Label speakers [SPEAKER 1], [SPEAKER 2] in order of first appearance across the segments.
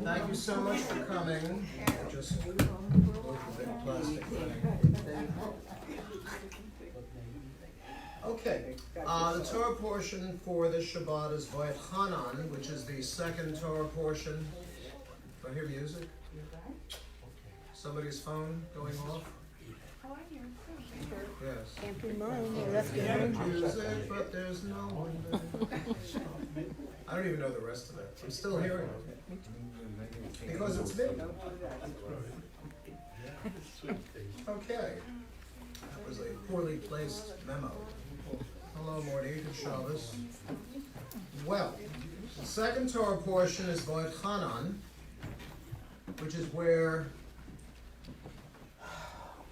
[SPEAKER 1] Thank you so much for coming. Just a little bit of plastic thing. Okay, the Torah portion for this Shabbat is Vayetchanan, which is the second Torah portion. Do I hear music? Somebody's phone going off? Yes.
[SPEAKER 2] Can't be mine, you left your own.
[SPEAKER 1] Music, but there's no one there. I don't even know the rest of it. I'm still hearing it. Because it's me. Okay. That was a poorly placed memo. Hello, Morty. Good Shabbos. Well, the second Torah portion is Vayetchanan, which is where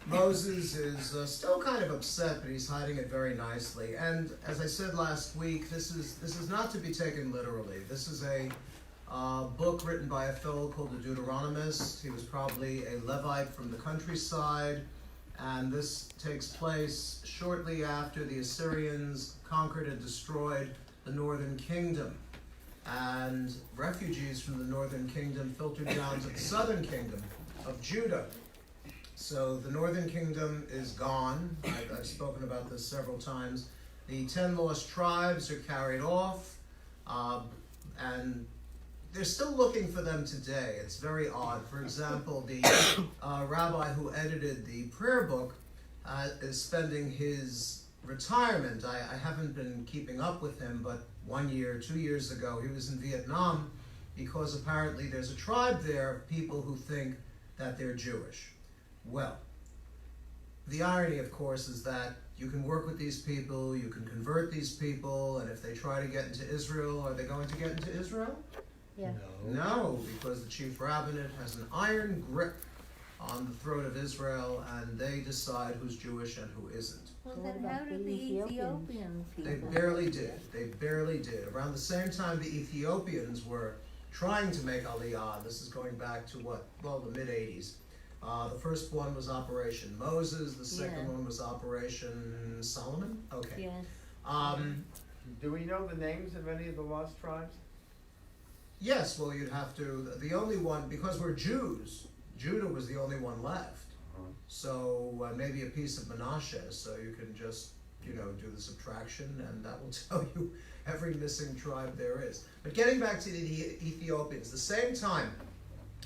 [SPEAKER 1] Moses is still kind of upset, but he's hiding it very nicely. And as I said last week, this is not to be taken literally. This is a book written by a fellow called the Deuteronomist. He was probably a Levite from the countryside, and this takes place shortly after the Assyrians conquered and destroyed the northern kingdom. And refugees from the northern kingdom filtered down to the southern kingdom of Judah. So the northern kingdom is gone. I've spoken about this several times. The 10 lost tribes are carried off, and they're still looking for them today. It's very odd. For example, the rabbi who edited the prayer book is spending his retirement. I haven't been keeping up with him, but 1 year, 2 years ago, he was in Vietnam because apparently there's a tribe there of people who think that they're Jewish. Well, the irony, of course, is that you can work with these people, you can convert these people, and if they try to get into Israel, are they going to get into Israel?
[SPEAKER 2] Yeah.
[SPEAKER 1] No, because the chief rabbinate has an iron grip on the throat of Israel, and they decide who's Jewish and who isn't.
[SPEAKER 2] Well, then how did the Ethiopian people?
[SPEAKER 1] They barely did. They barely did. Around the same time the Ethiopians were trying to make Aliyah, this is going back to the mid-80s. The first one was Operation Moses. The second one was Operation Solomon. Okay.
[SPEAKER 2] Yes.
[SPEAKER 3] Do we know the names of any of the lost tribes?
[SPEAKER 1] Yes, well, you'd have to. The only one, because we're Jews, Judah was the only one left. So maybe a piece of Manasseh. So you can just, do the subtraction, and that will tell you every missing tribe there is. But getting back to the Ethiopians, the same time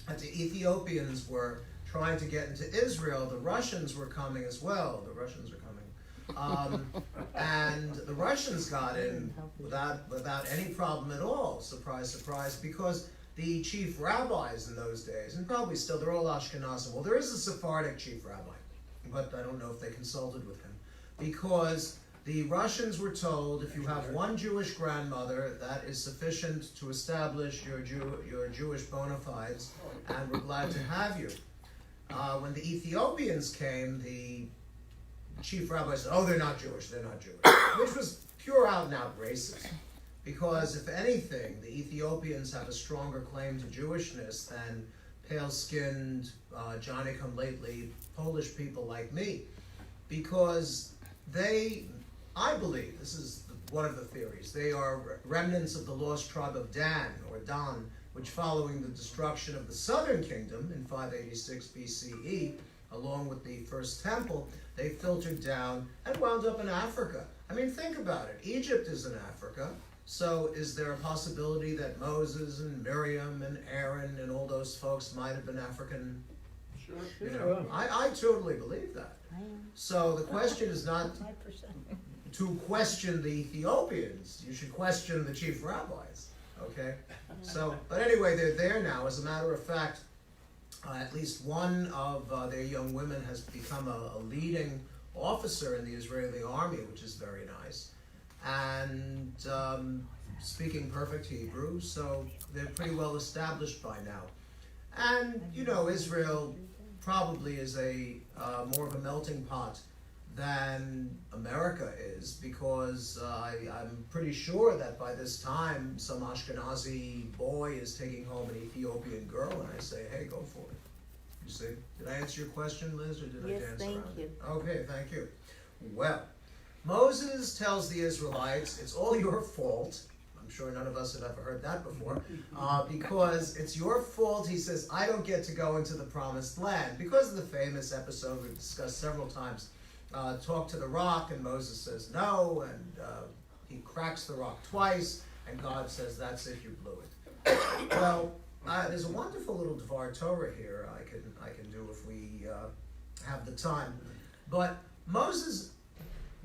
[SPEAKER 1] that the Ethiopians were trying to get into Israel, the Russians were coming as well. The Russians are coming. And the Russians got in without any problem at all, surprise, surprise, because the chief rabbis in those days, and probably still, they're all Ashkenazim. Well, there is a Sephardic chief rabbi, but I don't know if they consulted with him, because the Russians were told, if you have one Jewish grandmother, that is sufficient to establish your Jewish bona fides, and we're glad to have you. When the Ethiopians came, the chief rabbi said, they're not Jewish, which was pure out and out racist. Because if anything, the Ethiopians have a stronger claim to Jewishness than pale-skinned, Johnny-come-lately Polish people like me. Because I believe, this is one of the theories, they are remnants of the lost tribe of Dan, or Dan, which following the destruction of the southern kingdom in 586 BCE, along with the first temple, they filtered down and wound up in Africa. I mean, think about it. Egypt is in Africa. So is there a possibility that Moses and Miriam and Aaron and all those folks might have been African?
[SPEAKER 3] Sure.
[SPEAKER 1] I totally believe that. So the question is not to question the Ethiopians. You should question the chief rabbis. Okay? So, but anyway, they're there now. As a matter of fact, at least one of their young women has become a leading officer in the Israeli army, which is very nice. And speaking perfect Hebrew, so they're pretty well established by now. And, Israel probably is more of a melting pot than America is, because I'm pretty sure that by this time some Ashkenazi boy is taking home an Ethiopian girl, and I say, hey, go for it. You see? Did I answer your question, Liz, or did I dance around it?
[SPEAKER 2] Yes, thank you.
[SPEAKER 1] Okay, thank you. Well, Moses tells the Israelites, it's all your fault. I'm sure none of us have ever heard that before. Because it's your fault, he says, I don't get to go into the promised land. Because of the famous episode we've discussed several times, talk to the rock, and Moses says no, and he cracks the rock twice, and God says, that's it, you blew it. Well, there's a wonderful little Dvar Torah here I can do if we have the time. But Moses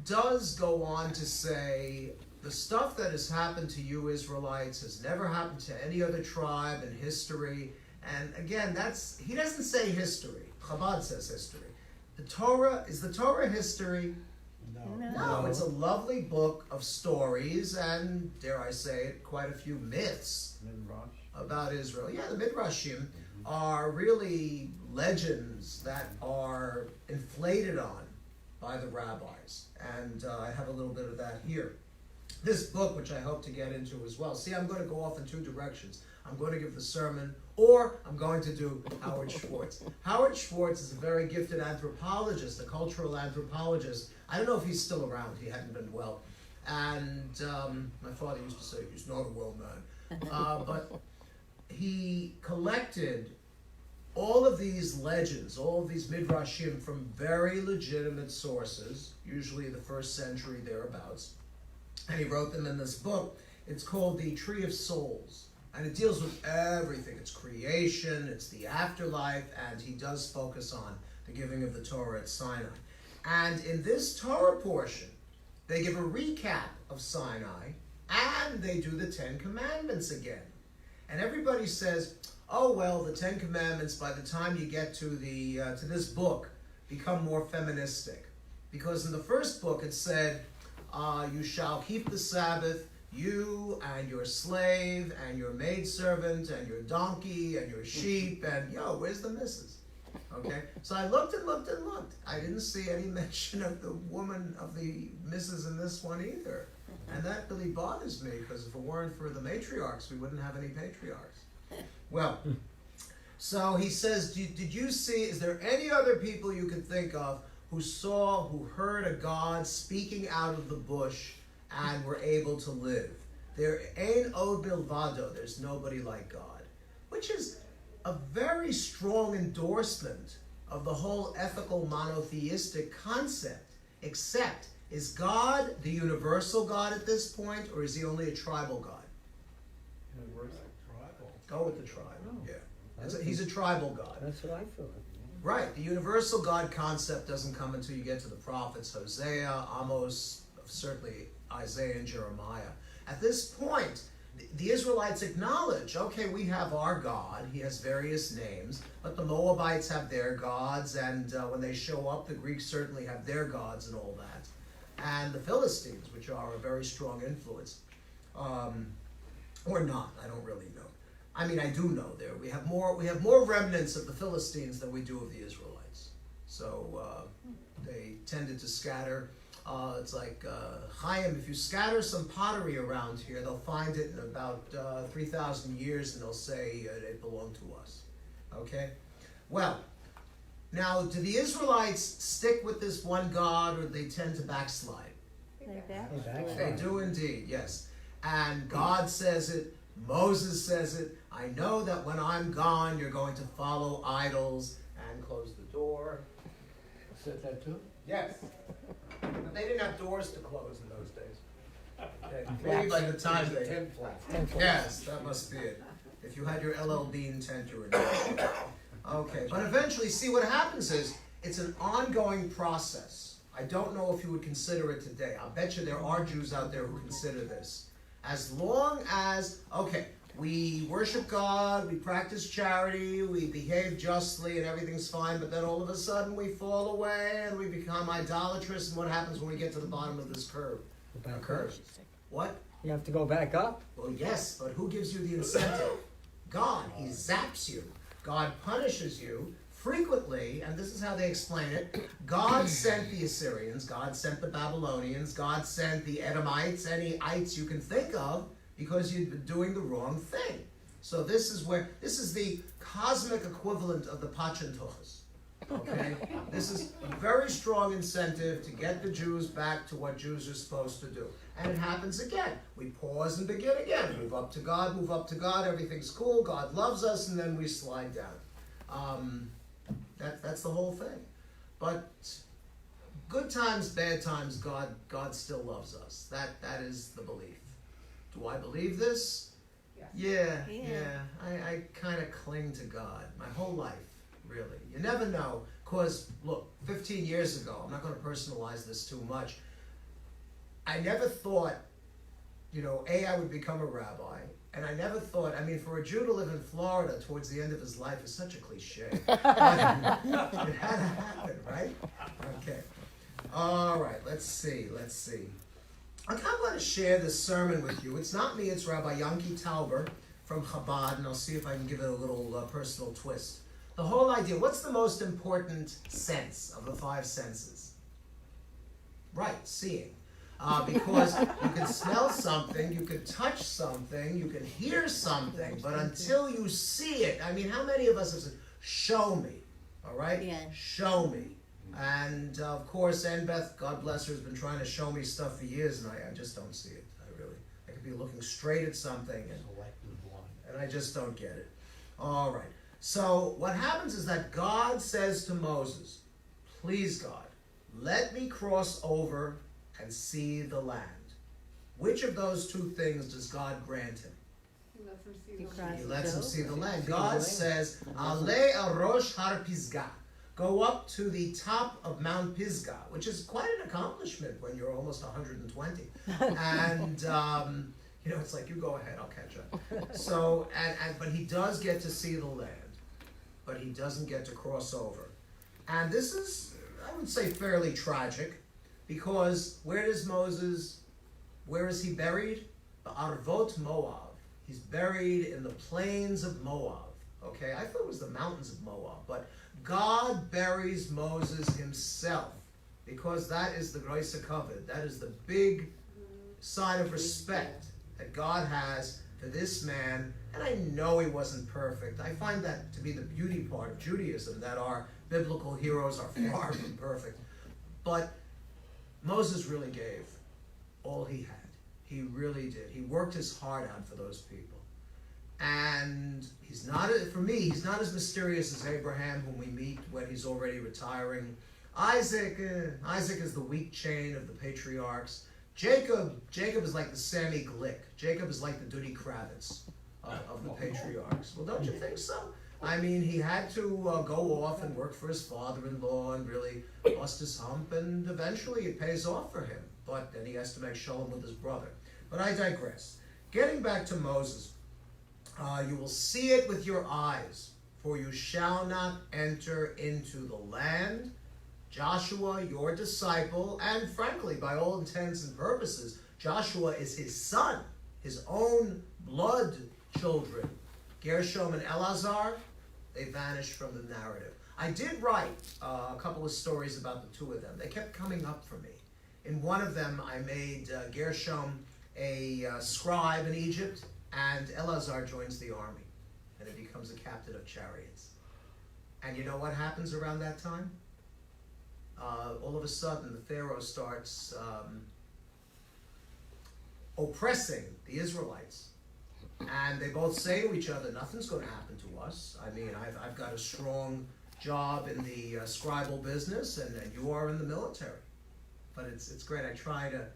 [SPEAKER 1] does go on to say, the stuff that has happened to you Israelites has never happened to any other tribe in history. And again, he doesn't say history. Chabad says history. The Torah, is the Torah history? No, it's a lovely book of stories and, dare I say it, quite a few myths about Israel. Yeah, the Midrashim are really legends that are inflated on by the rabbis. And I have a little bit of that here. This book, which I hope to get into as well. See, I'm going to go off in two directions. I'm going to give the sermon, or I'm going to do Howard Schwartz. Howard Schwartz is a very gifted anthropologist, a cultural anthropologist. I don't know if he's still around. He hadn't been well. And my father used to say, he's not a well man. But he collected all of these legends, all of these midrashim from very legitimate sources, usually the 1st century thereabouts. And he wrote them in this book. It's called The Tree of Souls. And it deals with everything. It's creation, it's the afterlife, and he does focus on the giving of the Torah at Sinai. And in this Torah portion, they give a recap of Sinai, and they do the 10 Commandments again. And everybody says, oh, well, the 10 Commandments, by the time you get to this book, become more feministic. Because in the first book it said, you shall keep the Sabbath, you and your slave and your maidservant and your donkey and your sheep, and where's the missus? Okay, so I looked and looked and looked. I didn't see any mention of the woman, of the missus in this one either. And that really bothers me, because if it weren't for the matriarchs, we wouldn't have any patriarchs. Well, so he says, did you see, is there any other people you could think of who heard a God speaking out of the bush and were able to live? There ain't od bilvado, there's nobody like God. Which is a very strong endorsement of the whole ethical monotheistic concept. Except, is God the universal God at this point, or is he only a tribal God?
[SPEAKER 3] Universal. Tribal.
[SPEAKER 1] Go with the tribe, yeah. He's a tribal God.
[SPEAKER 4] That's what I thought.
[SPEAKER 1] Right, the universal God concept doesn't come until you get to the prophets, Hosea, Amos, certainly Isaiah and Jeremiah. At this point, the Israelites acknowledge, okay, we have our God, he has various names, but the Moabites have their gods, and when they show up, the Greeks certainly have their gods and all that. And the Philistines, which are a very strong influence, or not, I don't really know. I mean, I do know there. We have more remnants of the Philistines than we do of the Israelites. So they tended to scatter. It's like, Chaim, if you scatter some pottery around here, they'll find it in about 3,000 years, and they'll say it belonged to us. Okay? Well, now, do the Israelites stick with this one God, or do they tend to backslide? They do indeed, yes. And God says it, Moses says it, I know that when I'm gone, you're going to follow idols, and close the door.
[SPEAKER 4] Said that too?
[SPEAKER 1] Yes. But they didn't have doors to close in those days. Maybe by the time they... Yes, that must be it. If you had your LL Bean tent, you were in. Okay, but eventually, see, what happens is, it's an ongoing process. I don't know if you would consider it today. I'll bet you there are Jews out there who consider this. As long as, okay, we worship God, we practice charity, we behave justly, and everything's fine, but then all of a sudden we fall away and we become idolatrous, and what happens when we get to the bottom of this curve? What?
[SPEAKER 4] You have to go back up?
[SPEAKER 1] Well, yes, but who gives you the incentive? God. He zaps you. God punishes you frequently, and this is how they explain it. God sent the Assyrians, God sent the Babylonians, God sent the Edomites, any ites you can think of, because you've been doing the wrong thing. So this is the cosmic equivalent of the Pachantochos. Okay? This is a very strong incentive to get the Jews back to what Jews are supposed to do. And it happens again. We pause and begin again. Move up to God, everything's cool, God loves us, and then we slide down. That's the whole thing. But good times, bad times, God still loves us. That is the belief. Do I believe this? Yeah. I kind of cling to God my whole life, really. You never know, because, look, 15 years ago, I'm not going to personalize this too much, I never thought, I would become a rabbi, and I never thought, for a Jew to live in Florida towards the end of his life is such a cliche. It had to happen, right? Okay. All right, let's see. I'm going to share this sermon with you. It's not me, it's Rabbi Yanki Tauber from Chabad, and I'll see if I can give it a little personal twist. The whole idea, what's the most important sense of the 5 senses? Right, seeing. Because you can smell something, you can touch something, you can hear something, but until you see it, how many of us have said, show me, all right?
[SPEAKER 2] Yeah.
[SPEAKER 1] Show me. And of course, Ann Beth, God bless her, has been trying to show me stuff for years, and I just don't see it. I could be looking straight at something, and I just don't get it. All right. So what happens is that God says to Moses, please God, let me cross over and see the land. Which of those 2 things does God grant him? He lets him see the land. God says, Ale arosh har Pisgah. Go up to the top of Mount Pisgah, which is quite an accomplishment when you're almost 120. And, it's like, you go ahead, I'll catch up. So, but he does get to see the land, but he doesn't get to cross over. And this is, I would say, fairly tragic, because where is he buried? Arvot Moab. He's buried in the plains of Moab. Okay, I thought it was the mountains of Moab, but God buries Moses himself, because that is the Grace Kavod. That is the big sign of respect that God has for this man. And I know he wasn't perfect. I find that to be the beauty part of Judaism, that our biblical heroes are far from perfect. But Moses really gave all he had. He really did. He worked his heart out for those people. And he's not as mysterious as Abraham, whom we meet when he's already retiring. Isaac is the weak chain of the patriarchs. Jacob is like the Sammy Glick. Jacob is like the Duddy Kravitz of the patriarchs. Well, don't you think so? He had to go off and work for his father-in-law and really bust his hump, and eventually it pays off for him. But then he has to make Sholom with his brother. But I digress. Getting back to Moses, you will see it with your eyes, for you shall not enter into the land. Joshua, your disciple, and frankly, by all intents and purposes, Joshua is his son, his own blood children. Gershom and Eleazar, they vanished from the narrative. I did write a couple of stories about the 2 of them. They kept coming up for me. In one of them, I made Gershom a scribe in Egypt, and Eleazar joins the army, and he becomes a captain of chariots. And you know what happens around that time? All of a sudden, the Pharaoh starts oppressing the Israelites. And they both say to each other, nothing's going to happen to us. I've got a strong job in the scribal business, and you are in the military. But it's great. I try to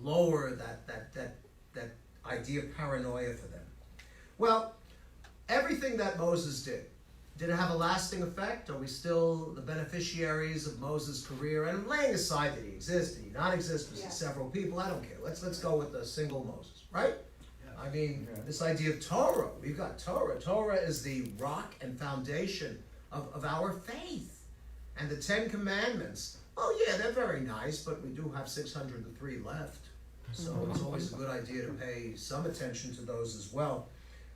[SPEAKER 1] lower that idea of paranoia for them. Well, everything that Moses did it have a lasting effect? Are we still the beneficiaries of Moses' career? And I'm laying aside that he exists, did he not exist, was he several people? I don't care. Let's go with the single Moses, right? This idea of Torah, we've got Torah. Torah is the rock and foundation of our faith. And the 10 Commandments, they're very nice, but we do have 603 left. So it's always a good idea to pay some attention to those as well.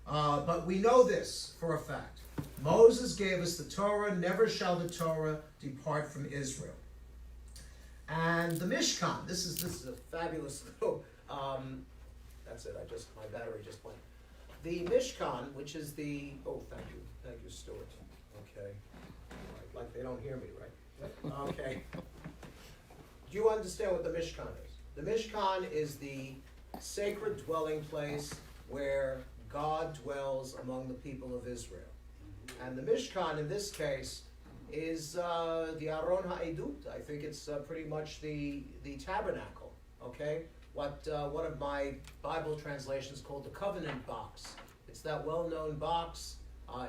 [SPEAKER 1] But we know this for a fact. Moses gave us the Torah, never shall the Torah depart from Israel. And the Mishkan, this is a fabulous little, that's it, my battery just went. The Mishkan, which is thank you, Stuart. Okay. Like they don't hear me, right? Okay. Do you understand what the Mishkan is? The Mishkan is the sacred dwelling place where God dwells among the people of Israel. And the Mishkan, in this case, is the Aron HaEdut. I think it's pretty much the tabernacle, okay? What one of my Bible translations called the covenant box. It's that well-known box.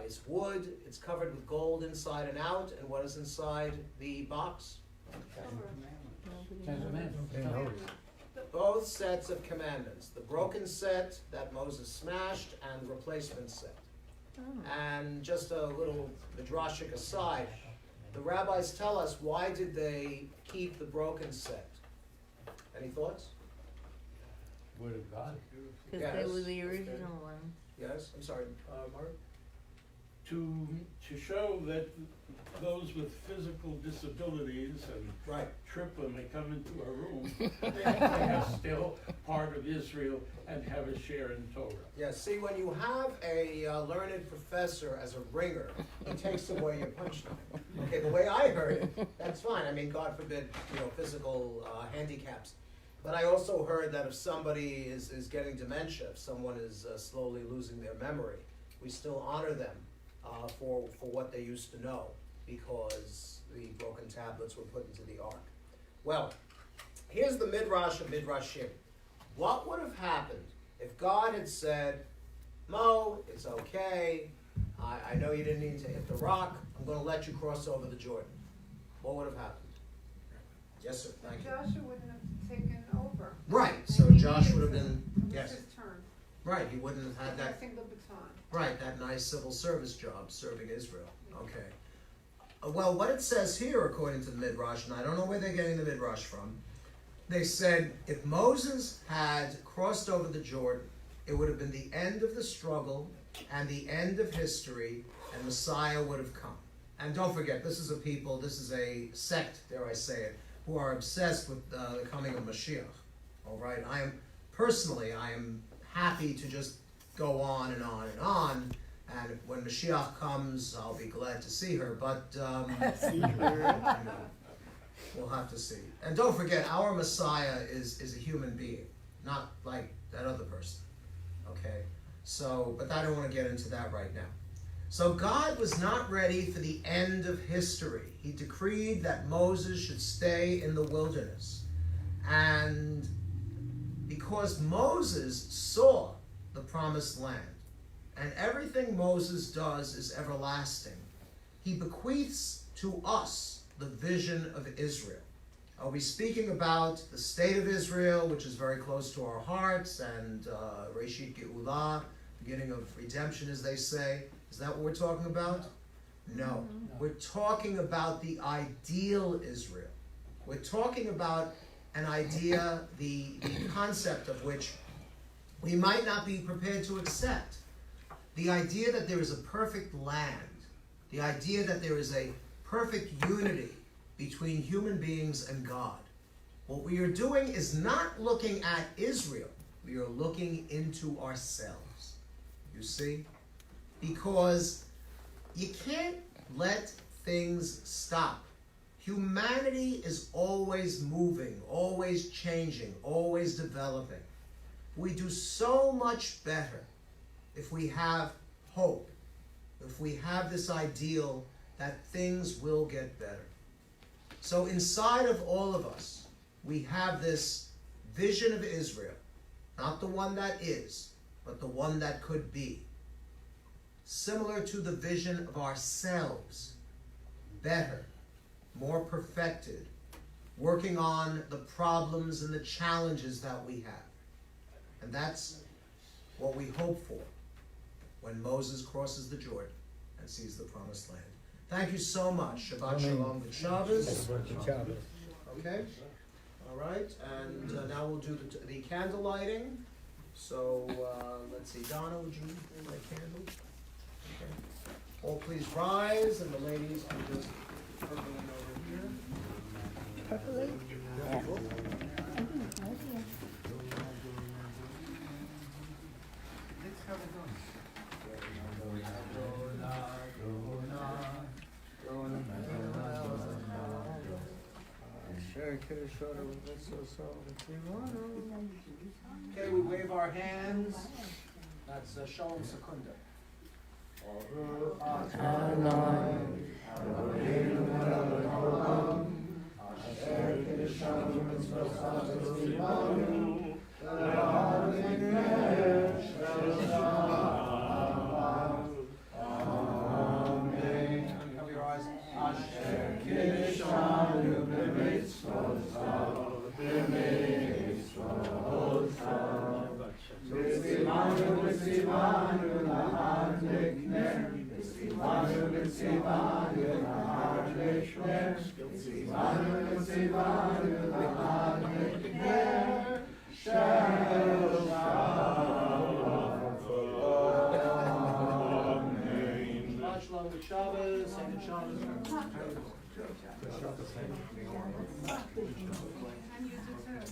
[SPEAKER 1] It's wood. It's covered with gold inside and out. And what is inside the box? Both sets of commandments. The broken set that Moses smashed and the replacement set. And just a little midrashic aside, the rabbis tell us, why did they keep the broken set? Any thoughts?
[SPEAKER 4] Word of God.
[SPEAKER 2] Because they were the original ones.
[SPEAKER 1] Yes? I'm sorry, Mark?
[SPEAKER 3] To show that those with physical disabilities and
[SPEAKER 1] Right.
[SPEAKER 3] trip when they come into a room, they are still part of Israel and have a share in Torah.
[SPEAKER 1] Yes, see, when you have a learned professor as a ringer, he takes away your punchline. Okay, the way I heard it, that's fine. I mean, God forbid, physical handicaps. But I also heard that if somebody is getting dementia, if someone is slowly losing their memory, we still honor them for what they used to know, because the broken tablets were put into the ark. Well, here's the midrash of midrashim. What would have happened if God had said, Mo, it's okay, I know you didn't need to hit the rock, I'm going to let you cross over the Jordan? What would have happened? Yes, sir, thank you.
[SPEAKER 5] Joshua wouldn't have taken over.
[SPEAKER 1] Right, so
[SPEAKER 5] And he
[SPEAKER 1] Josh
[SPEAKER 5] needed
[SPEAKER 1] would have
[SPEAKER 5] to.
[SPEAKER 1] been,
[SPEAKER 5] It was
[SPEAKER 1] yes,
[SPEAKER 5] his turn.
[SPEAKER 1] right, he wouldn't have had that,
[SPEAKER 5] Passing the baton.
[SPEAKER 1] right, that nice civil service job serving Israel. Okay. Well, what it says here, according to the Midrash, and I don't know where they're getting the Midrash from, they said if Moses had crossed over the Jordan, it would have been the end of the struggle and the end of history, and Messiah would have come. And don't forget, this is a sect, dare I say it, who are obsessed with the coming of Mashiach. All right, I am happy to just go on and on and on. And when Mashiach comes, I'll be glad to see her. But we'll have to see. And don't forget, our Messiah is a human being, not like that other person. Okay? So, but I don't want to get into that right now. So God was not ready for the end of history. He decreed that Moses should stay in the wilderness. And because Moses saw the promised land, and everything Moses does is everlasting, he bequeaths to us the vision of Israel. I'll be speaking about the state of Israel, which is very close to our hearts, and Reshit Geulah, beginning of redemption, as they say. Is that what we're talking about? No. We're talking about the ideal Israel. We're talking about an idea, the concept of which we might not be prepared to accept. The idea that there is a perfect land, the idea that there is a perfect unity between human beings and God. What we are doing is not looking at Israel, we are looking into ourselves. You see? Because you can't let things stop. Humanity is always moving, always changing, always developing. We do so much better if we have hope, if we have this ideal that things will get better. So inside of all of us, we have this vision of Israel, not the one that is, but the one that could be. Similar to the vision of ourselves, better, more perfected, working on the problems and the challenges that we have. And that's what we hope for when Moses crosses the Jordan and sees the promised land. Thank you so much. Shabbat Sholom with Shabbos. Okay? All right. And now we'll do the candle lighting. So let's see. Donna, would you light candles? Okay. All please rise, and the ladies can just purple in over here.
[SPEAKER 2] Purple?
[SPEAKER 1] Let's have it done. Okay, we wave our hands. That's Sholom Secunda. Cover your eyes. Asher kiddushanu b'mitzvotav, B'tzivanu b'tzivanu lahan lekner, B'tzivanu b'tzivanu lahan lekner, B'tzivanu b'tzivanu lahan lekner, Shalom. Shalom with Shabbos, and Shabbos.
[SPEAKER 5] And you do too.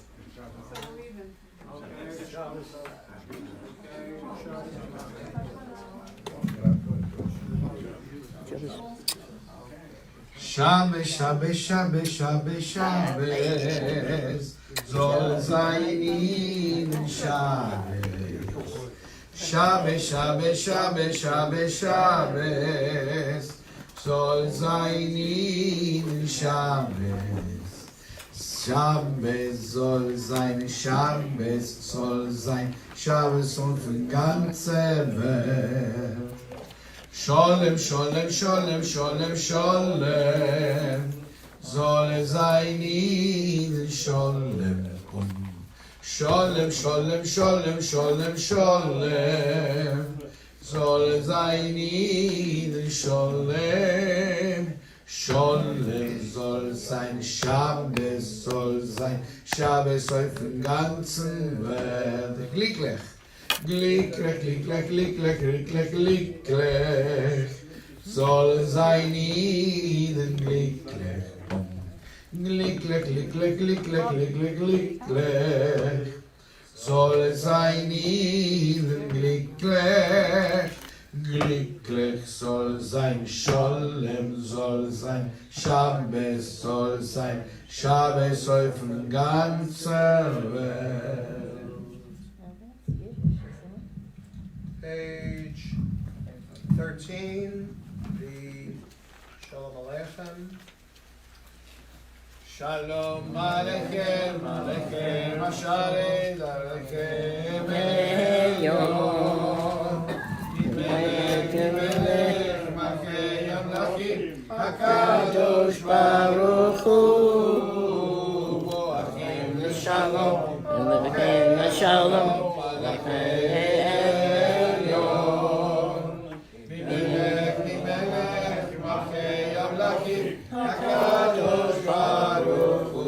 [SPEAKER 5] So we're even.
[SPEAKER 1] Okay, Shabbos.
[SPEAKER 6] Shabbos, Shabbos, Shabbos, Shabbos, Shabbos, soll sein in Shabbos. Shabbos, Shabbos, Shabbos, Shabbos, Shabbos, soll sein in Shabbos. Shabbos soll sein, Shabbos soll sein, Shabbos und für ganze Welt. Sholem, Sholem, Sholem, Sholem, Sholem, soll sein in Sholem. Sholem, Sholem, Sholem, Sholem, Sholem, soll sein in Sholem. Sholem soll sein, Shabbos soll sein, Shabbos auf dem ganzen Welt. Glücklich. Glücklich, glücklich, glücklich, glücklich, glücklich, soll sein ihnen glücklich. Glücklich, glücklich, glücklich, glücklich, glücklich, soll sein ihnen glücklich. Glücklich soll sein, Sholem soll sein, Shabbos soll sein, Shabbos auf dem ganzen Welt.
[SPEAKER 1] Page 13, the Shalom Aleichem.
[SPEAKER 6] Shalom Aleichem, Aleichem, Asharet, Aleichem, Elyon. Melech, Melech, Malchei Amlachim, HaKadosh Baruch Hu. Boachim l'shalom,
[SPEAKER 2] Melech l'shalom,
[SPEAKER 6] HaKadosh Baruch Hu.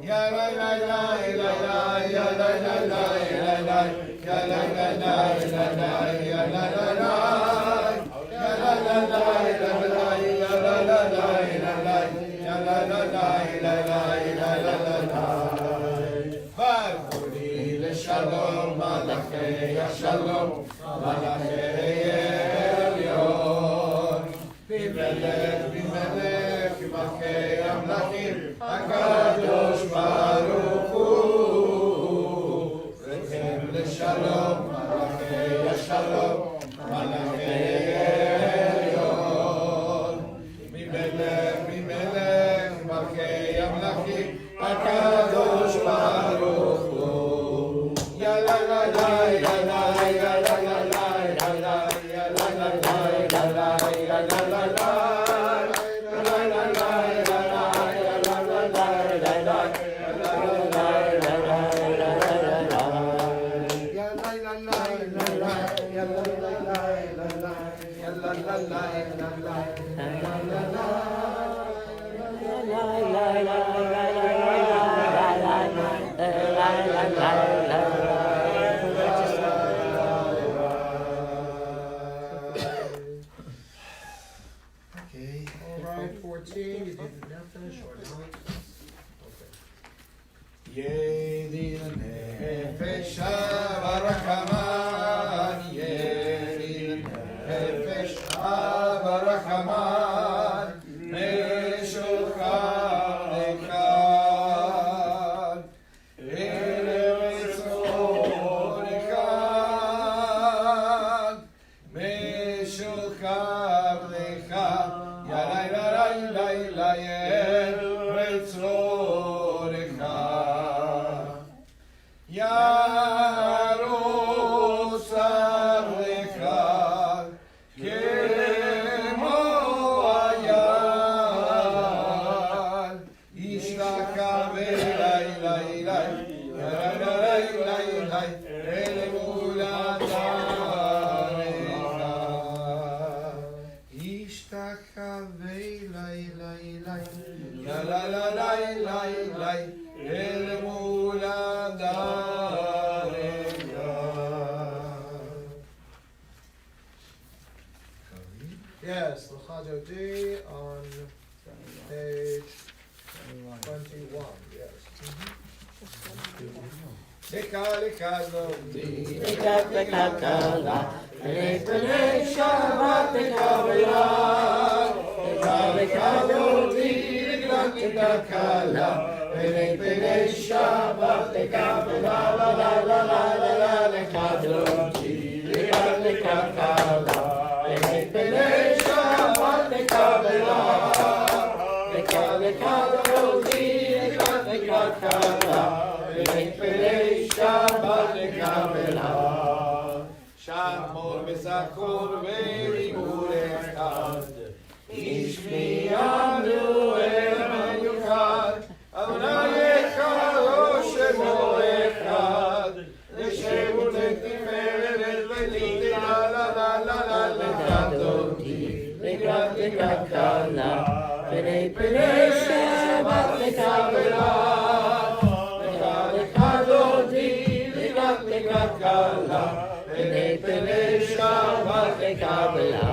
[SPEAKER 6] Ya la la la la la, ya la la la la la, ya la la la la la, ya la la la, ya la la la la la, ya la la la la la, ya la la la la la, ya la la la. Barkuni l'shalom, malachei Shalom, malachei Elyon. Bimelech, Bimelech, Malchei Amlachim, HaKadosh Baruch Hu. Rechem l'shalom, Malachei Shalom, Malachei Elyon. Bimelech, Bimelech, Malchei Amlachim, HaKadosh Baruch Hu. Ya la la la, ya la ya la la la, ya la ya la la la, ya la ya la la la.
[SPEAKER 1] Okay, all right, 14, you did not finish or not?
[SPEAKER 6] Yedin nefesh barachaman, Yedin nefesh barachaman.
[SPEAKER 1] Yes, L'chado D on page 21, yes.
[SPEAKER 2] L'chado D, L'chado Shabbat L'chado D, Shabbat
[SPEAKER 6] Shamor v'zachor v'ribur echad Ishmi'anu el yuchad Adonai echad Shemo echad L'shevu l'tiferet v'liti la la la la la L'chadoti L'chad kala Pnei Shabbat l'kabela L'chadoti L'chad kala Pnei Shabbat l'kabela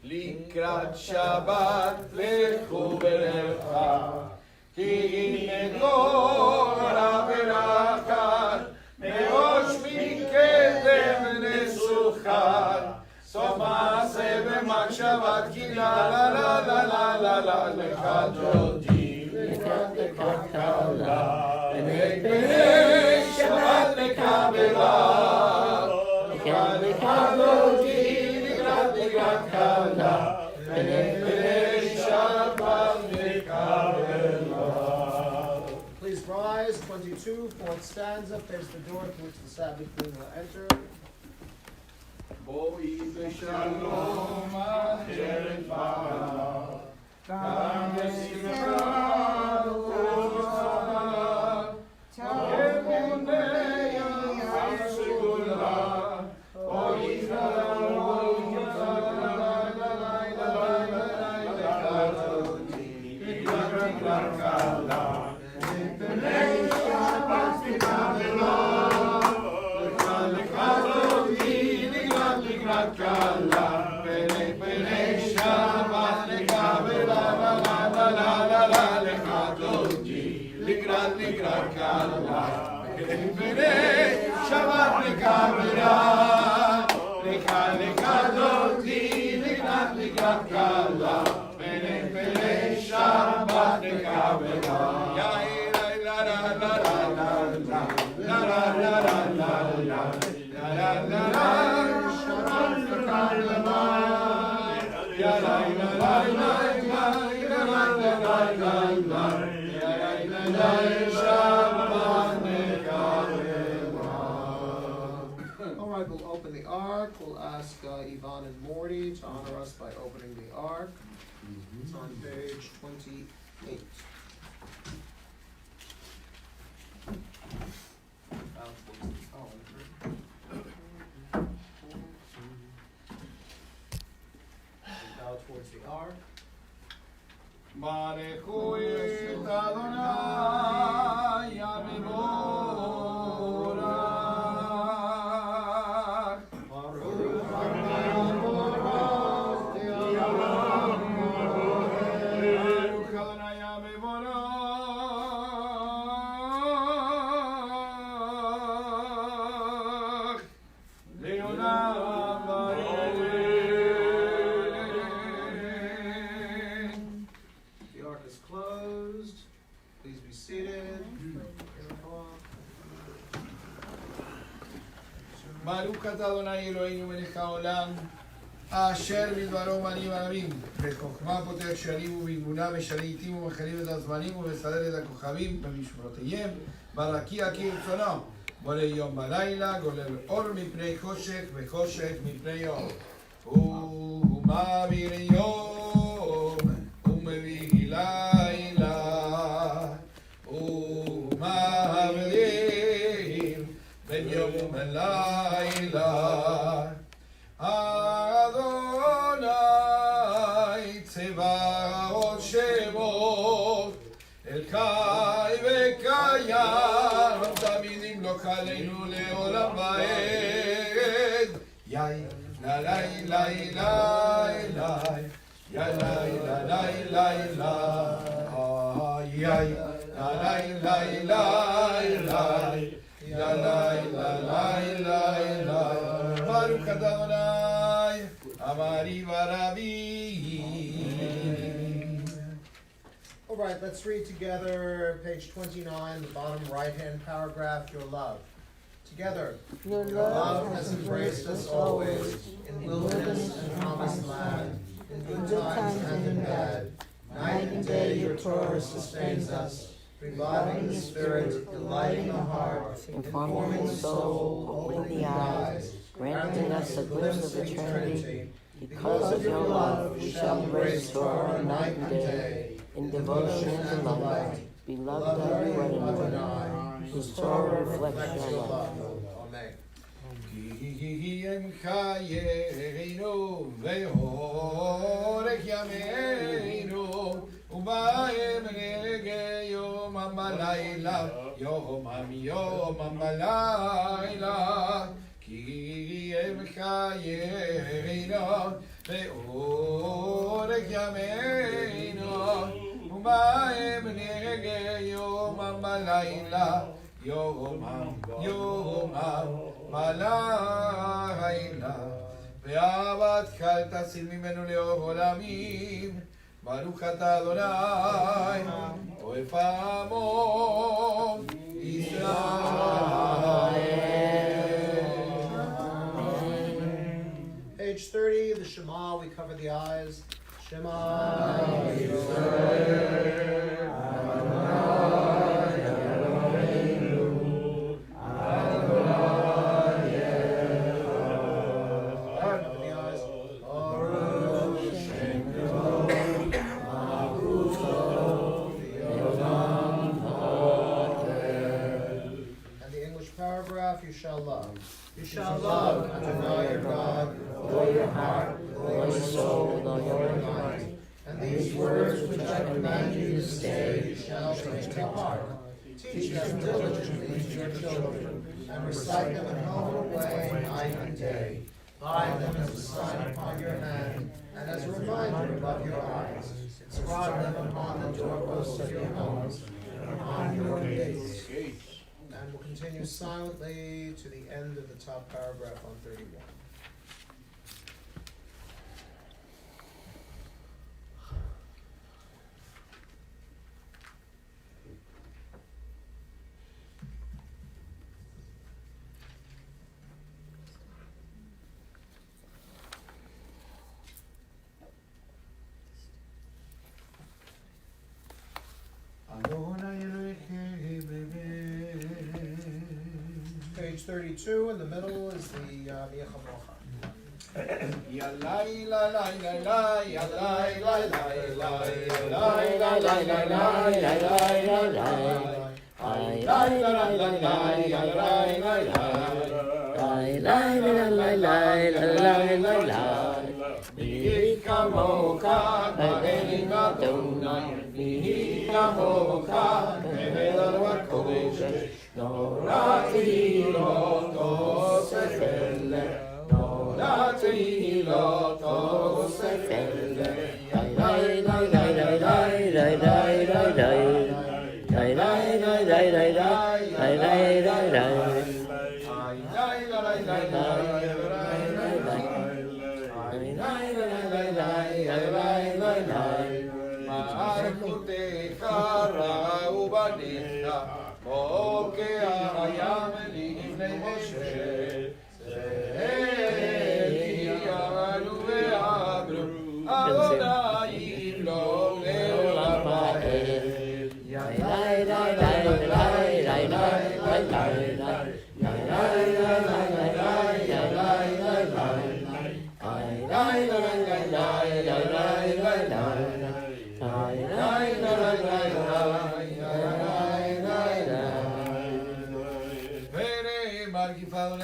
[SPEAKER 6] Likrat Shabbat lechu b'recha Ki hine Torah v'rachat Me'osh mikedem nesuchat Sof ma'aseh v'machshavat Ki la la la la la la la L'chadoti L'chad kala Pnei Shabbat l'kabela
[SPEAKER 1] Please rise, 22, fourth stanza, face the door to which the Sabbath queen will enter.
[SPEAKER 6] Boi b'shalom acheret ba'ala Tam v'simcha u'tzara Emunei ha'sula Boi b'shalom
[SPEAKER 1] All right, we'll open the ark. We'll ask Yvonne and Morty to honor us by opening the ark. It's on page 28. Bow towards the ark.
[SPEAKER 6] Barechu et Adonai Yamevorach Baruch Adonai Yamevorach Leolam Va'eleh.
[SPEAKER 1] The ark is closed. Please be seated.
[SPEAKER 6] Baruch atah Adonai Eloheinu melech haolam אשר בדברו מנים ערבים בחוכמה פותח שערים ובגבונה משנה עתים ומחליף את הזמנים ומסדר את הכוכבים במשמרותיהם ברקיע כרצונו בורא יום בלילה גולל אור מפני חושך וחושך מפני אור הוא מעביר יום ומביא לילה הוא מבדיל בין יום Laila Adonai Tzevaot Shemot Elkai Vekayam Tamidim Lo Chaleinu Leolam Vaed Yai La La La La La Ya La La La La La Yai La La La La La La La La La La Baruch Adonai Amari Varavi.
[SPEAKER 1] All right, let's read together page 29, the bottom right-hand paragraph, your love. Together.
[SPEAKER 2] Your
[SPEAKER 1] Love has embraced us always, in wilderness and promised land, in good times and in bad. Night and day your Torah sustains us, reviving the spirit, delighting the heart, informing the soul, opening the eyes, granting us a glimpse of eternity. Because of your love, we shall embrace Torah night and day, in devotion and delight. Beloved are you Adonai, whose Torah reflects your love. Amen.
[SPEAKER 6] Ki em chayeinu ve'orech yameinu u'ba'em nege yomam v'layla yomam v'layla Ki em chayeinu ve'orech yameinu u'ba'em nege yomam v'layla Yomam Malayla Ve'avat chal tasil mimenu le'or olamim Baruch ata Adonai Oef ha'amot Yisrael.
[SPEAKER 1] Page 30, the Shema, we cover the eyes. Shema you shall love. You shall love Adonai your God with all your heart, with all your soul, with all your mind. And these words which I command you this day you shall take to heart. Teach them diligently to your children, and recite them at home and away night and day. Bind them as a sign upon your hand, and as a reminder above your eyes. Inscribe them upon the doorposts of your homes, and upon your gates. And we'll continue silently to the end of the top paragraph on 31. Page 32, in the middle is the Miach HaBrocha.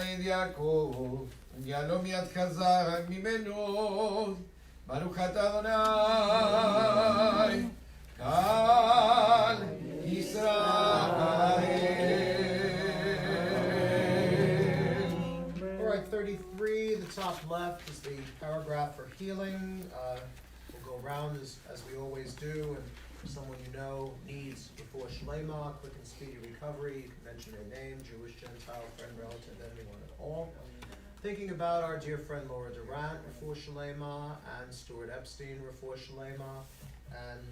[SPEAKER 6] לעד יעקב, ויהלום יד חזק ממנו. ברוך אתה אדוני, קהל ישראל.
[SPEAKER 1] All right, 33, the top left is the paragraph for healing. We'll go around as we always do, and if someone you know needs Refu'ahShelemah, quick and speedy recovery, you can mention their name, Jewish, Gentile, friend, relative, anyone at all. Thinking about our dear friend Laura Durant, Refu'ahShelemah, and Stuart Epstein, Refu'ahShelemah, and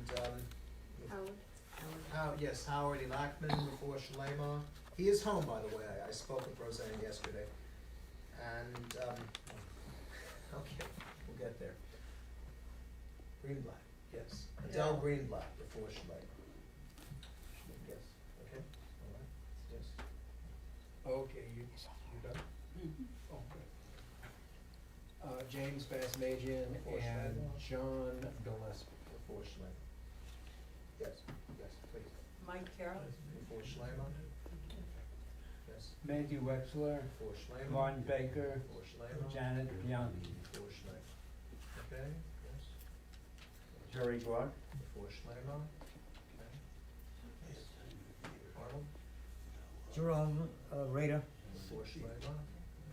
[SPEAKER 1] Howard Elachman, Refu'ahShelemah. He is home, by the way. I spoke with Roseanne yesterday. And, okay, we'll get there. Greenblatt, yes. Adele Greenblatt, Refu'ahShelemah. Yes, okay, all right, yes. Okay, you done? Okay.
[SPEAKER 7] James Basmajian and John Gillespie.
[SPEAKER 1] Refu'ahShelemah. Yes, please.
[SPEAKER 5] Mike Carroll.
[SPEAKER 1] Refu'ahShelemah. Yes,
[SPEAKER 4] Matthew Wexler,
[SPEAKER 1] Refu'ahShelemah.
[SPEAKER 4] Martin Baker,
[SPEAKER 1] Refu'ahShelemah.
[SPEAKER 4] Janet Bianchi.
[SPEAKER 1] Refu'ahShelemah. Okay, yes.
[SPEAKER 4] Jerry Clark,
[SPEAKER 1] Refu'ahShelemah. Okay. Yes. Arnold.
[SPEAKER 7] Jerome Rader.
[SPEAKER 1] Refu'ahShelemah.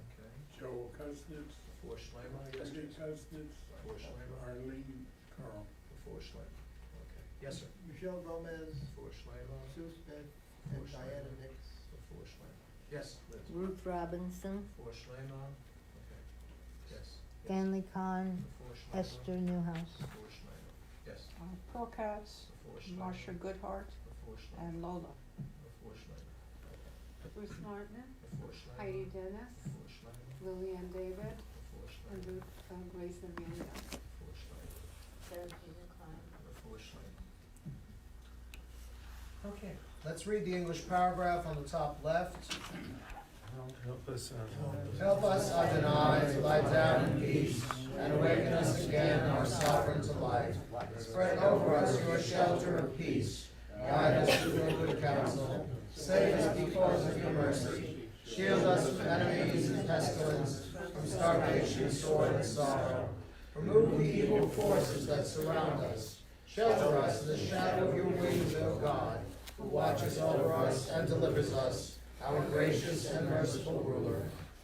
[SPEAKER 1] Okay.
[SPEAKER 3] Joe Kuznets,
[SPEAKER 1] Refu'ahShelemah, yes,
[SPEAKER 3] Randy
[SPEAKER 1] please.
[SPEAKER 3] Kuznets,
[SPEAKER 1] Refu'ahShelemah.
[SPEAKER 3] Arlene Carl.
[SPEAKER 1] Refu'ahShelemah. Okay. Yes, sir.
[SPEAKER 2] Michelle Gomez,
[SPEAKER 1] Refu'ahShelemah.
[SPEAKER 2] Sue Smith, and Diana Nix.
[SPEAKER 1] Refu'ahShelemah. Yes, Liz.
[SPEAKER 8] Ruth Robinson,
[SPEAKER 1] Refu'ahShelemah. Okay. Yes.
[SPEAKER 8] Stanley Kahn,
[SPEAKER 1] Refu'ahShelemah.
[SPEAKER 8] Esther Newhouse.
[SPEAKER 1] Refu'ahShelemah. Yes.
[SPEAKER 5] Paul Katz,
[SPEAKER 1] Refu'ahShelemah.
[SPEAKER 5] Marsha Goodhart,
[SPEAKER 1] Refu'ahShelemah.
[SPEAKER 5] and Lola.
[SPEAKER 1] Refu'ahShelemah.
[SPEAKER 5] Bruce Martin,
[SPEAKER 1] Refu'ahShelemah.
[SPEAKER 5] Heidi Dennis,
[SPEAKER 1] Refu'ahShelemah.
[SPEAKER 5] Lillian David, and
[SPEAKER 1] Refu'ahShelemah.
[SPEAKER 5] Ruth Grace Amelia.
[SPEAKER 1] Refu'ahShelemah. Refu'ahShelemah. Okay, let's read the English paragraph on the top left. Help us, Adonai, to lie down in peace, and awaken us again, our sovereign to light. Spread over us your shelter of peace. Guide us through your good counsel. Save us because of your mercy. Shield us from enemies and pestilence, from starvation, sword, and sorrow. Remove the evil forces that surround us. Shelter us in the shadow of your wings, O God, who watches over us and delivers us, our gracious and merciful ruler.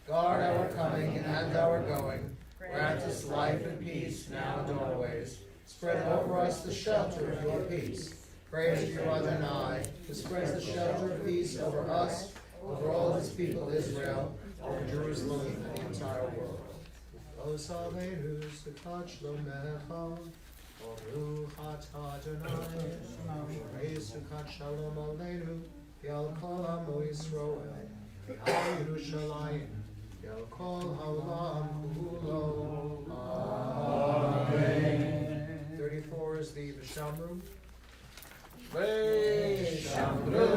[SPEAKER 1] Guard our coming and our going. Grant us life and peace now and always. Spread over us the shelter of your peace. Praise to you, Adonai, who spreads the shelter of peace over us, over all his people Israel, over Jerusalem and the entire world. Os Aleinu Sukkot Shlomecha, Baruch atah Adonai, Yirei Sukkot Shalom Aleinu, Yal Kol Amo Yisroel, V'al Yerushalayim, Yal Kol Haolam Kulo. Amen. 34 is the Vishamru.
[SPEAKER 6] V'shamru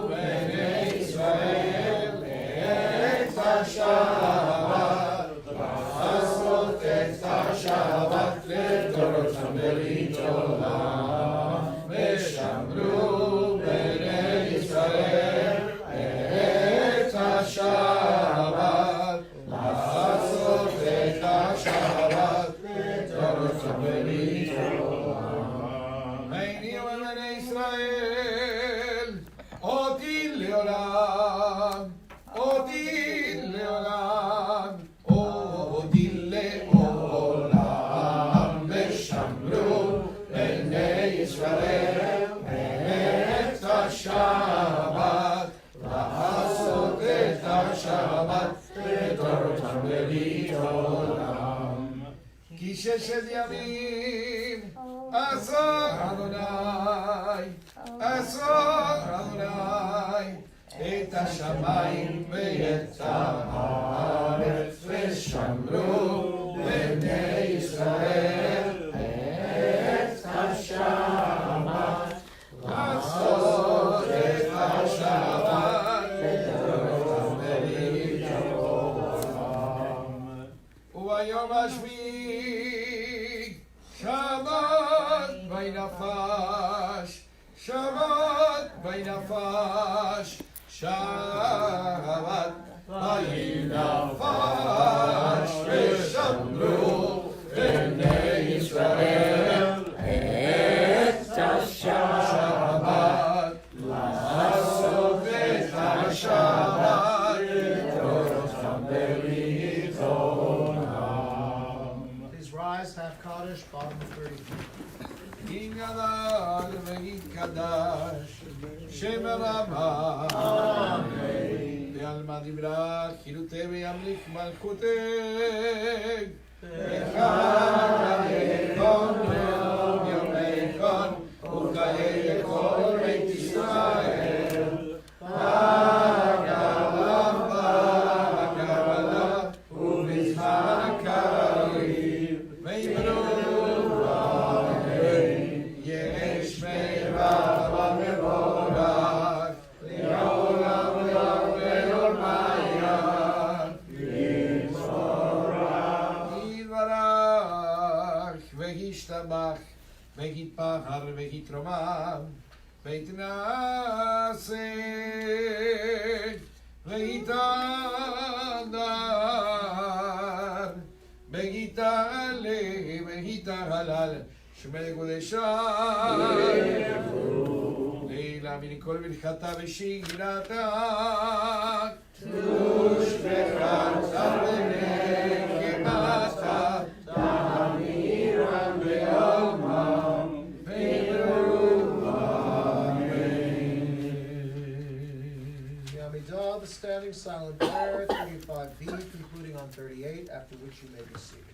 [SPEAKER 6] b'nei Yisrael et ha-Shabbat, v'asot et ha-Shabbat לדורותם לעולם. ושמרו בני ישראל את השבת, לעשות את השבת לדורותם לעולם. עיני ובני ישראל אותי לעולם, אותי לעולם, אותי לעולם. ושמרו בני ישראל את השבת, לעשות את השבת לדורותם לעולם. כי ששת ימים עשה אדוני, עשה אדוני את השמיים ואת הארץ. ושמרו בני ישראל את השבת, לעשות את השבת לדורותם לעולם. וביום השביעי שבת וינפש, שבת וינפש, שבת וינפש ושמרו בני ישראל את השבת, לעשות את השבת לתוכם בריחונם.
[SPEAKER 2] Please rise, half Kaddish, bottom of 30.
[SPEAKER 6] יגדל ויתקדש שם רמה ועלמא דיברה חילותי וימליך מלכותך וחג יקום יום יקום וחיי לכל בית ישראל בגאווה ובזמן הקריב וימרו ויתפאר ויתרומם ויתנשא ויתהדר ויתעלה ויתהלל שמי קודשי לילה מכל ברכתה ושגרתה תלוש וחרצה ונקמתה תמירם בעלמם
[SPEAKER 2] Yamidah, the standing silent prayer, 35b, concluding on 38, after which you may be seated.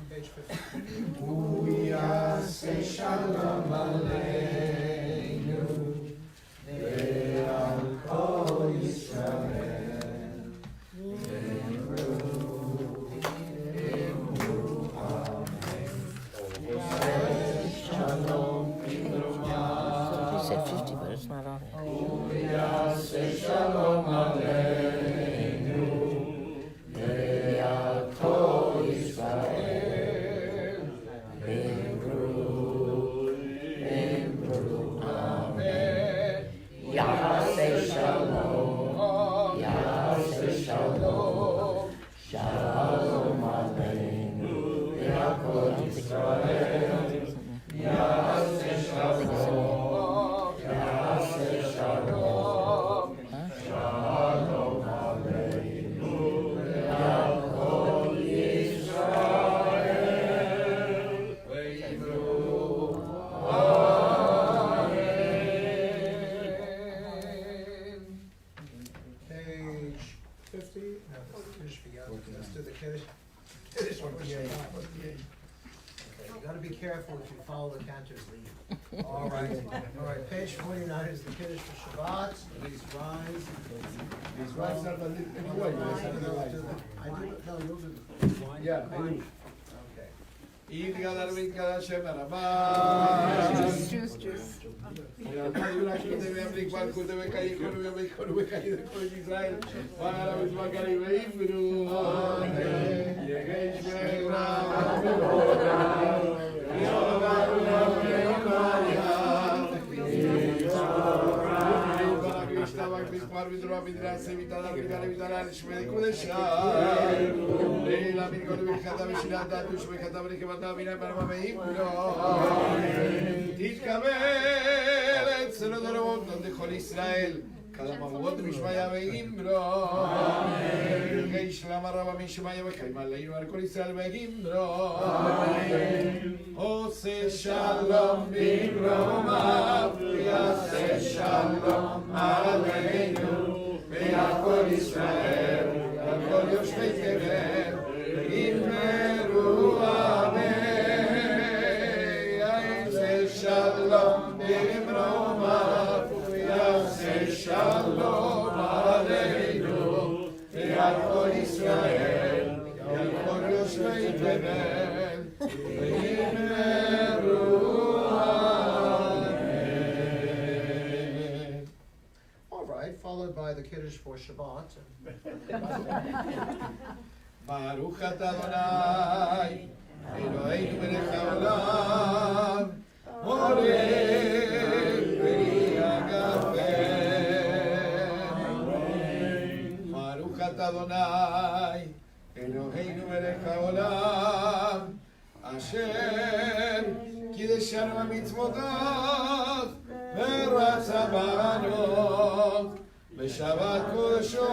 [SPEAKER 2] Page 50.
[SPEAKER 6] Shalom Aleinu ve'al kol Yisrael Emru Amen. Shalom
[SPEAKER 9] You said 50, but it's not on here.
[SPEAKER 6] Shalom Aleinu ve'al kol Yisrael Emru Amen. Yaseh Shalom, Yaseh Shalom, Shalom Aleinu ve'al kol Yisrael. Yaseh Shalom, Yaseh Shalom, Shalom Aleinu ve'al kol
[SPEAKER 2] 48. Okay, you gotta be careful if you follow the cantor's lead. All right, page 49 is the Kiddush for Shabbat. Please rise.
[SPEAKER 6] These rights are valid anyway.
[SPEAKER 2] I do it, no, you'll do it.
[SPEAKER 6] Yeah.
[SPEAKER 2] Okay.
[SPEAKER 5] Juice.
[SPEAKER 6] תתקבל אצל הדורות לכל ישראל כלה מרובות משמעיה ואימרו ירגי שלמה רבה משמעיה וקיימה עלינו על כל ישראל ואימרו עושה שלום במרומיו ויעשה שלום עלינו ועל כל ישראל ועל כל יושבי תבל ואימרו אמן Shalom b'imromav, v'yaseh shalom aleinu, v'al kol Yisrael, v'al kol yoshvei tevel, v'yimeru amen.
[SPEAKER 2] All right, followed by the Kiddush for Shabbat.
[SPEAKER 6] Baruch atah Adonai, Eloheinu melech haolam, Orech v'yagafen. Baruch atah Adonai, Eloheinu melech haolam, Asher קידשנו במצוותיו ורצה בנו בשבת קודשו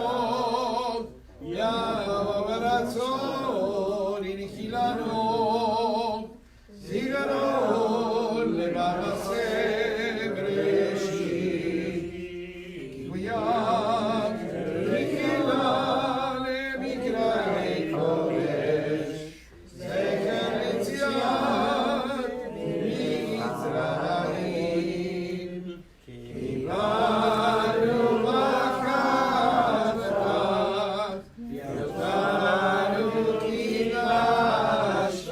[SPEAKER 6] יבוא ברצון הנחילנו זיגנו למעשה בראשית כיבוים ותחילה למקראי קודש זכר ליציאת מצרים קיבלנו ברכת ידענו קידשת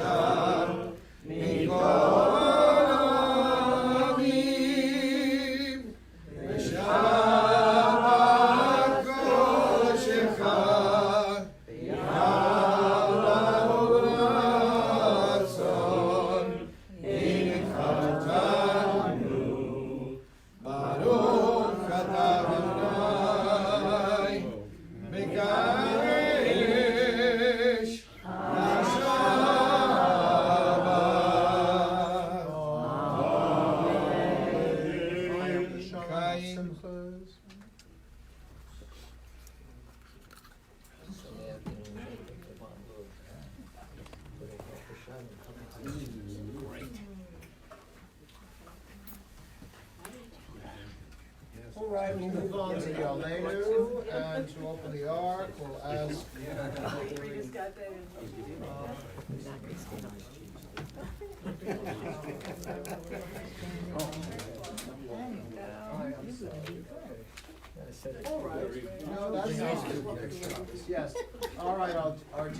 [SPEAKER 6] מכל העמים בשבת קודשך יעלה וברצון הנחלתנו ברוך אתה אדוני מקדש
[SPEAKER 2] All right, we'll move on to the Aleinu, and to open the ark, we'll ask. All right, no, that's yes. All right, our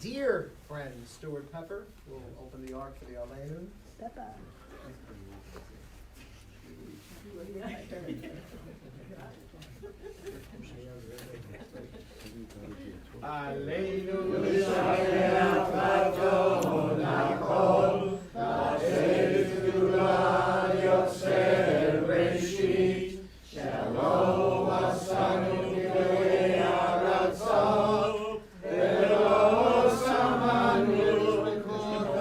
[SPEAKER 2] dear friend Stuart Pepper will open the ark for the Aleinu.
[SPEAKER 6] עלינו לשלח רצון הכל, אשר גדולה יוצר ראשית, שלום עשנו גדולי הרצון, ולא שמענו בקורת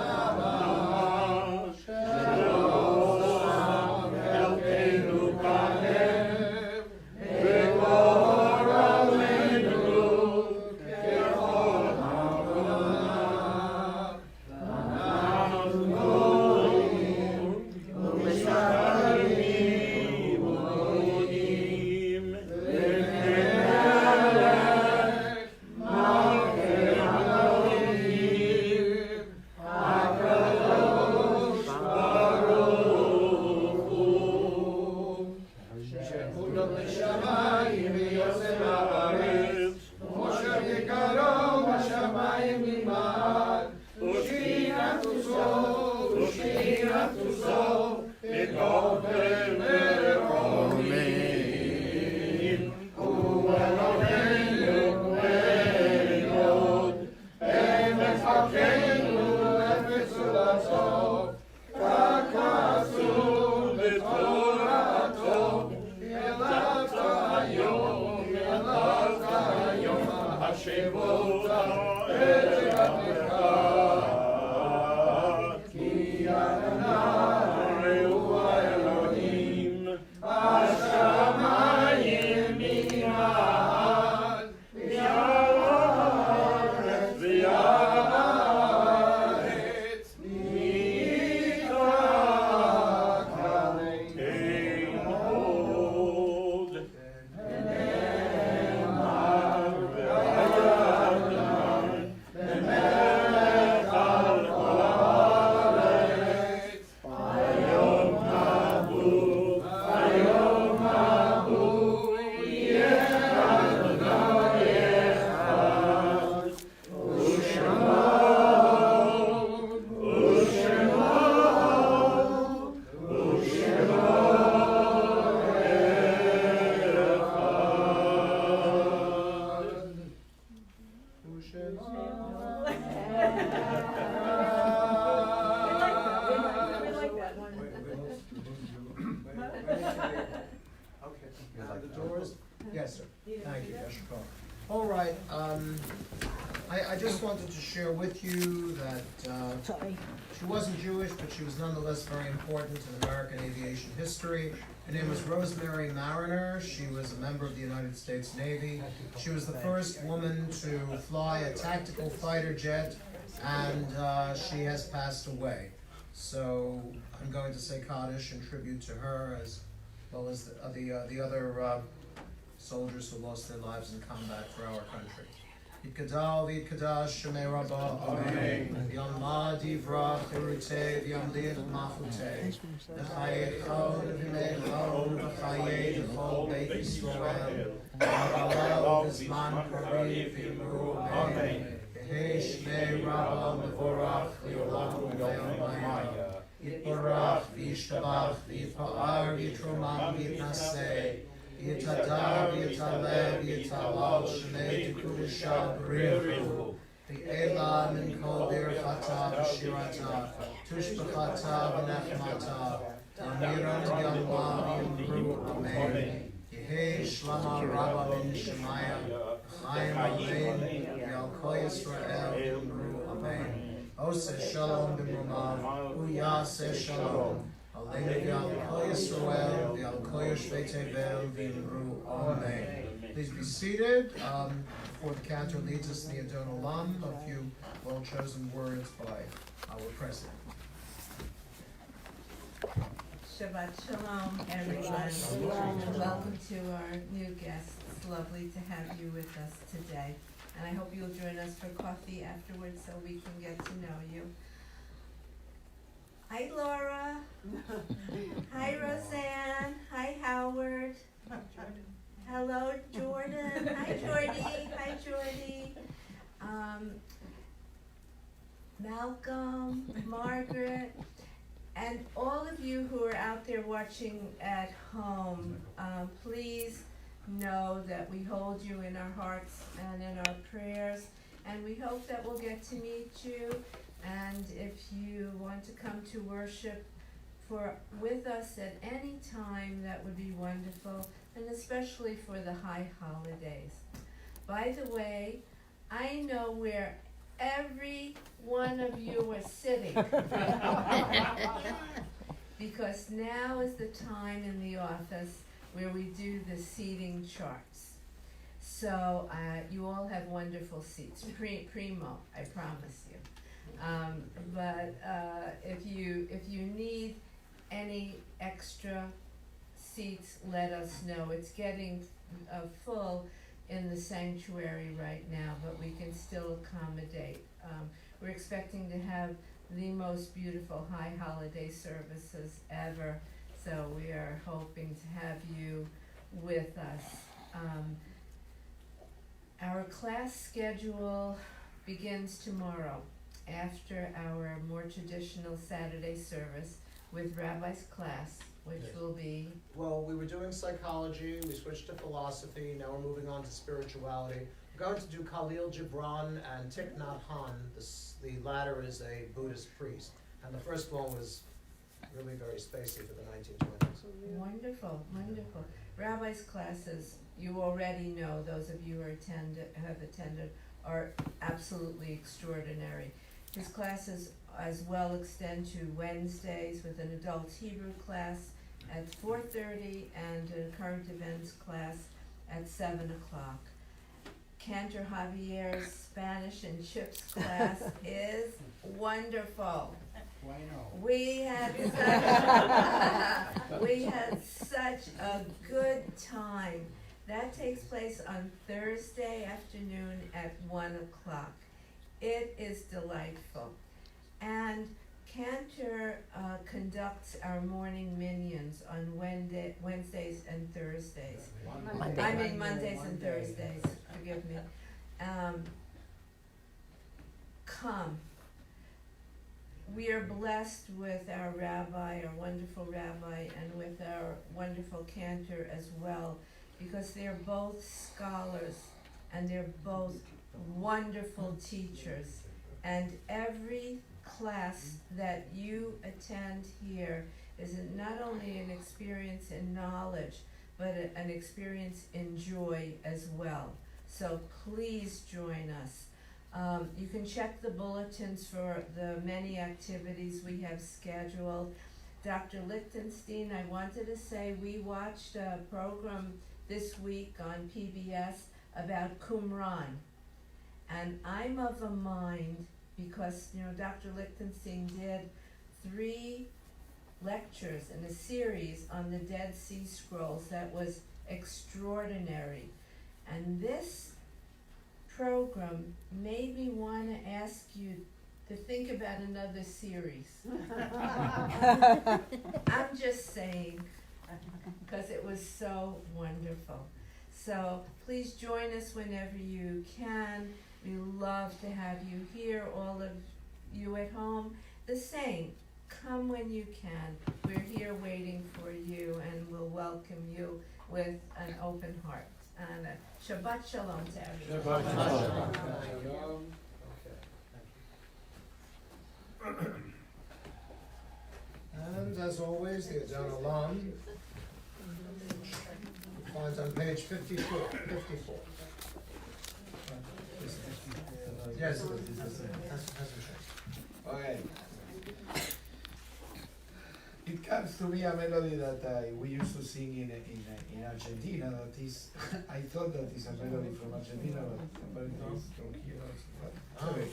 [SPEAKER 6] ענווה, שלום שם חלקנו כלב, וגור עלינו ככל
[SPEAKER 2] The doors? Yes, sir. Thank you, Yeshua. All right, I just wanted to share with you that
[SPEAKER 8] Sorry.
[SPEAKER 2] she wasn't Jewish, but she was nonetheless very important in American aviation history. Her name was Rosemary Mariner. She was a member of the United States Navy. She was the first woman to fly a tactical fighter jet, and she has passed away. So I'm going to say Kaddish in tribute to her, as well as the other soldiers who lost their lives in combat for our country. Yitkadal v'yitkadash shemei Rabbah, Amen. Yalma divrach cherutei v'yamliach machutei. V'chayei chol v'mei chol v'chayei v'chol Beit Yisrael. V'halal v'zman kariv v'yimru Amen. V'hei shmei Rabbah mevorach li'olam v'yamaya. Yitbarach v'yishtabach v'yitpa'ar v'yitromam v'yitnaseh. Yitadar, Yitaleh, Yitalal, Shemei, Tekudashah, B'richu, V'ela min kol birchata v'shirata, Tushbachata v'nechmata, Amiran Yalma v'yimru, Amen. Yehei Shlama Rabba min Shemaya, Chaim Amen, Yalko Yisrael v'yimru, Amen. Oseh Shalom b'mrumav, Uyaseh Shalom. Please be seated. Before the cantor leads us in the Adon Olam, a few well-chosen words by our president.
[SPEAKER 10] Shabbat Shalom, everyone, and welcome to our new guests. It's lovely to have you with us today. And I hope you'll join us for coffee afterwards so we can get to know you. Hi, Laura. Hi, Roseanne. Hi, Howard. Hello, Jordan. Hi, Jordy. Hi, Jordy. Malcolm, Margaret, and all of you who are out there watching at home, please know that we hold you in our hearts and in our prayers, and we hope that we'll get to meet you. And if you want to come to worship with us at any time, that would be wonderful, and especially for the high holidays. By the way, I know where every one of you are sitting because now is the time in the office where we do the seating charts. So you all have wonderful seats, primo, I promise you. But if you need any extra seats, let us know. It's getting full in the sanctuary right now, but we can still accommodate. We're expecting to have the most beautiful high holiday services ever, so we are hoping to have you with us. Our class schedule begins tomorrow. after our more traditional Saturday service with Rabbi's class, which
[SPEAKER 2] Yes.
[SPEAKER 10] will be,
[SPEAKER 2] Well, we were doing psychology, we switched to philosophy, now we're moving on to spirituality. We're going to do Khalil Gibran and Thich Nhat Hanh. The latter is a Buddhist priest, and the first one was really very spacey for the 1920s.
[SPEAKER 10] wonderful, wonderful. Rabbi's classes, you already know, those of you who have attended, are absolutely extraordinary. His classes as well extend to Wednesdays with an adult Hebrew class at 4:30 and a current events class at 7:00. Cantor Javier's Spanish and Chips class is wonderful.
[SPEAKER 4] Why no?
[SPEAKER 10] We had such a good time. That takes place on Thursday afternoon at 1:00. It is delightful. And Cantor conducts our morning minions on Wednesdays and Thursdays.
[SPEAKER 9] Monday.
[SPEAKER 10] I mean Mondays and Thursdays, forgive me. Come. We are blessed with our rabbi, our wonderful rabbi, and with our wonderful cantor as well, because they're both scholars and they're both wonderful teachers. And every class that you attend here is not only an experience in knowledge, but an experience in joy as well. So please join us. You can check the bulletins for the many activities we have scheduled. Dr. Lichtenstein, I wanted to say we watched a program this week on PBS about Qumran. And I'm of a mind, because, Dr. Lichtenstein did 3 lectures in a series on the Dead Sea Scrolls that was extraordinary. And this program made me want to ask you to think about another series. I'm just saying, because it was so wonderful. So please join us whenever you can. We love to have you here, all of you at home. The same, come when you can. We're here waiting for you, and we'll welcome you with an open heart. And Shabbat Shalom to everyone.
[SPEAKER 2] And as always, the Adon Olam finds on page 54. Yes, it hasn't changed.
[SPEAKER 6] Okay. It comes to me a melody that we used to sing in Argentina. That is, I thought that is a melody from Argentina, but apparently it's from here. Okay.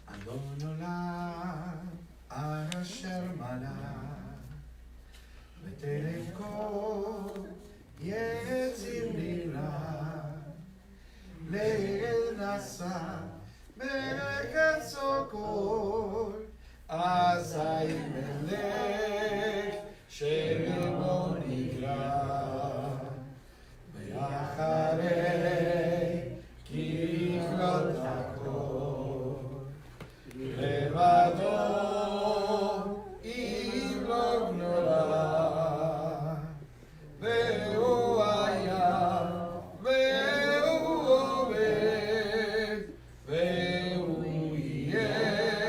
[SPEAKER 6] Adon Olam, Refu'ahShelemah, v'terem kol yetzir nira, le'el nasa melech tzokor. Azai melech shemo nigra ve'acharei kichlot hakol levado imlok nora ve'hu haya ve'hu oved ve'hu yeh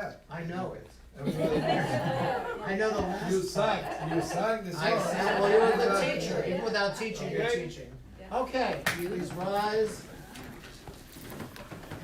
[SPEAKER 6] that.
[SPEAKER 2] I know it. I know the last
[SPEAKER 6] You
[SPEAKER 2] part.
[SPEAKER 6] sang the song.
[SPEAKER 2] I said, well, you're the teacher. Even without teaching, you're
[SPEAKER 6] Okay.
[SPEAKER 2] teaching. Okay, please rise.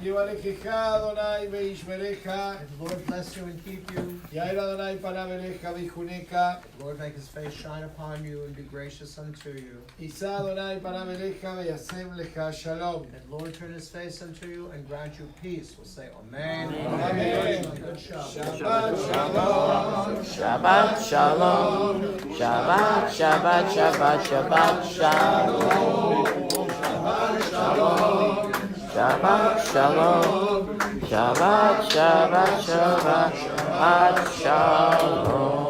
[SPEAKER 6] יברכך אדוני וישמרך,
[SPEAKER 2] May the Lord bless you and keep you.
[SPEAKER 6] יאיר אדוני פניו אליך ויחונך,
[SPEAKER 2] The Lord make his face shine upon you and be gracious unto you.
[SPEAKER 6] יישא אדוני פניו אליך וישם לך שלום.
[SPEAKER 2] May the Lord turn his face unto you and grant you peace. We'll say amen.
[SPEAKER 6] Amen.
[SPEAKER 2] Good Shabbat.
[SPEAKER 6] Shabbat shalom.
[SPEAKER 9] Shabbat shalom. Shabbat, Shabbat, Shabbat, Shabbat shalom. Shabbat shalom. Shabbat, Shabbat, Shabbat, Shabbat shalom.